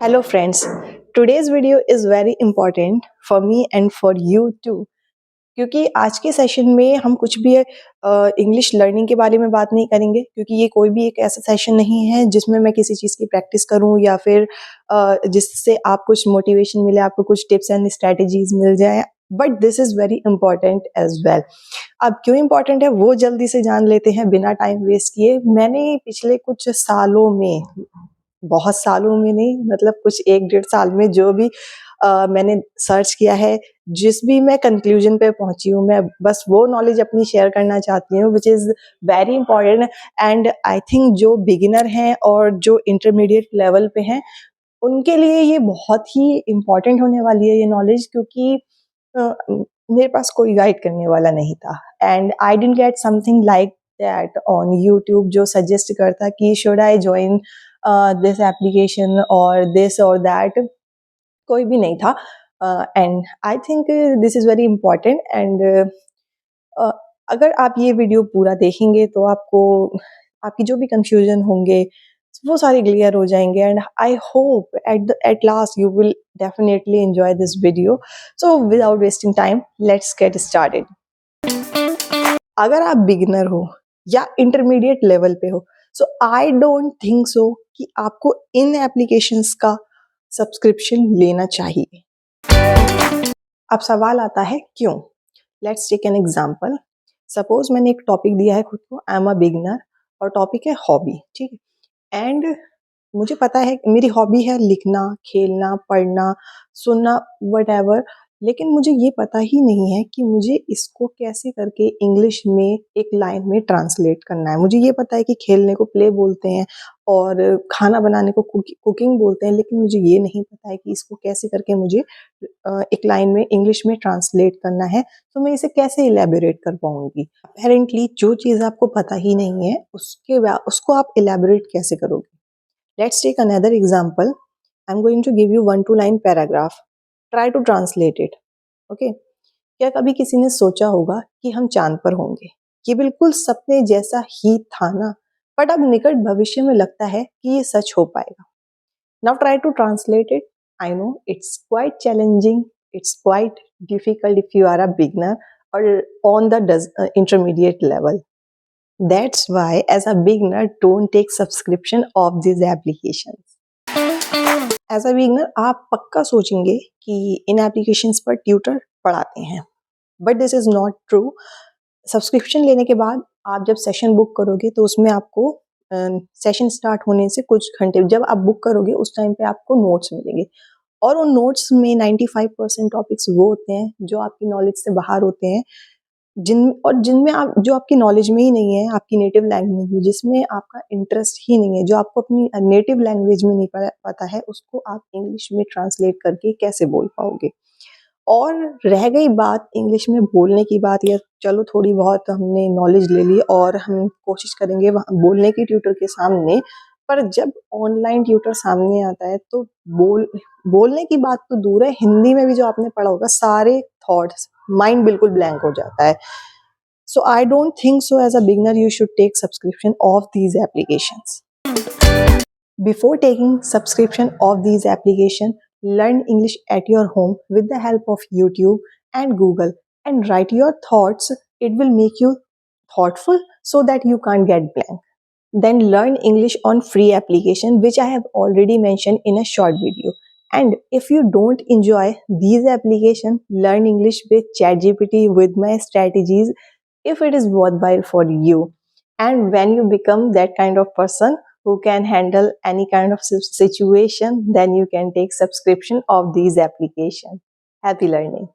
Hello friends, today's video is very important for me and for you too. क्योंकि आज के session में हम कुछ भी इंग्लिश लर्निंग के बारे में बात नहीं करेंगे, क्योंकि ये कोई भी एक ऐसा सेशन नहीं है जिसमें मैं किसी चीज़ की प्रैक्टिस करूं या फिर जिससे आप कुछ मोटिवेशन मिले, आपको कुछ टिप्स एंड स्ट्रेटजीज मिल जाए. But this is very important as well. अब क्यों इंपॉर्टेंट है वो जल्दी से जान लेते हैं बिना टाइम वेस्ट किए. मैंने पिछले कुछ सालों में, बहुत सालों में नहीं, मतलब कुछ 1-1.5 साल में जो भी मैंने सर्च किया है, जिस भी मैं कंक्लूजन पे पहुंची हूँ, मैं बस वो नॉलेज अपनी शेयर करना चाहती हूँ which is very important. And I think जो बिगिनर हैं और जो इंटरमीडिएट लेवल पे हैं उनके लिए ये बहुत ही इम्पॉर्टेंट होने वाली है ये नॉलेज, क्योंकि मेरे पास कोई गाइड करने वाला नहीं था. And I didn't get something like that on YouTube जो सजेस्ट करता कि should I join this application और दिस और दैट. कोई भी नहीं था. And I think this is very important. And अगर आप ये वीडियो पूरा देखेंगे तो आपको आपकी जो भी कंफ्यूजन होंगे वो सारे क्लियर हो जाएंगे. And I hope at last you will definitely enjoy this video. So without wasting time let's get started. अगर आप बिगिनर हो या इंटरमीडिएट लेवल पे हो, सो आई डोंट थिंक सो कि आपको इन एप्लीकेशंस का सब्सक्रिप्शन लेना चाहिए. अब सवाल आता है क्यों. Let's take an example. Suppose मैंने एक टॉपिक दिया है खुद को, आई एम अ बिगिनर, और टॉपिक है हॉबी. ठीक है. एंड मुझे पता है मेरी हॉबी है लिखना, खेलना, पढ़ना, सुनना, वट. लेकिन मुझे ये पता ही नहीं है कि मुझे इसको कैसे करके इंग्लिश में एक लाइन में ट्रांसलेट करना है. मुझे ये पता है कि खेलने को प्ले बोलते हैं और खाना बनाने को कुकिंग बोलते हैं, लेकिन मुझे ये नहीं पता है कि इसको कैसे करके मुझे एक लाइन में इंग्लिश में ट्रांसलेट करना है. तो मैं इसे कैसे इलेबोरेट कर पाऊंगी. अपेरेंटली जो चीज़ आपको पता ही नहीं है उसको आप इलेबोरेट कैसे करोगे. Let's take another example. I'm going to give you 1-2 line paragraph. Try to translate it. Okay? क्या कभी किसी ने सोचा होगा कि हम चांद पर होंगे. ये बिल्कुल सपने जैसा ही था ना, बट अब निकट भविष्य में लगता है कि ये सच हो पाएगा. Now try to translate it. I know it's quite challenging. It's quite difficult if you are a beginner or on the intermediate level. That's why as a beginner don't take subscription of these applications. As a beginner आप पक्का सोचेंगे कि इन applications पर tutor पढ़ाते हैं, but this is not true. Subscription लेने के बाद आप जब सेशन बुक करोगे तो उसमें आपको सेशन स्टार्ट होने से कुछ घंटे जब आप बुक करोगे उस टाइम पे आपको नोट्स मिलेंगे, और उन नोट्स में 95% टॉपिक्स वो होते हैं जो आपकी नॉलेज से बाहर होते हैं, जिनमें आप जो आपकी नॉलेज में ही नहीं है, आपकी नेटिव लैंग्वेज में, जिसमें आपका इंटरेस्ट ही नहीं है, जो आपको अपनी नेटिव लैंग्वेज में नहीं पता है, उसको आप इंग्लिश में ट्रांसलेट करके कैसे बोल पाओगे. और रह गई बात इंग्लिश में बोलने की बात, या चलो थोड़ी बहुत हमने नॉलेज ले ली और हम कोशिश करेंगे बोलने की ट्यूटर के सामने, पर जब ऑनलाइन ट्यूटर सामने आता है तो बोलने की बात तो दूर है, हिंदी में भी जो आपने पढ़ा होगा सारे थॉट्स, माइंड बिल्कुल ब्लैंक हो जाता है. So I don't think so as a beginner you should take subscription of these applications. Before taking subscription of these applications, learn English at your home with the help of YouTube and Google and write your thoughts. It will make you thoughtful so that you can't get blank. Then learn English on free application which I have already mentioned in a short video. And if you don't enjoy these applications, learn English with ChatGPT with my strategies if it is worthwhile for you. And when you become that kind of person who can handle any kind of situation, then you can take subscription of these applications. Happy learning.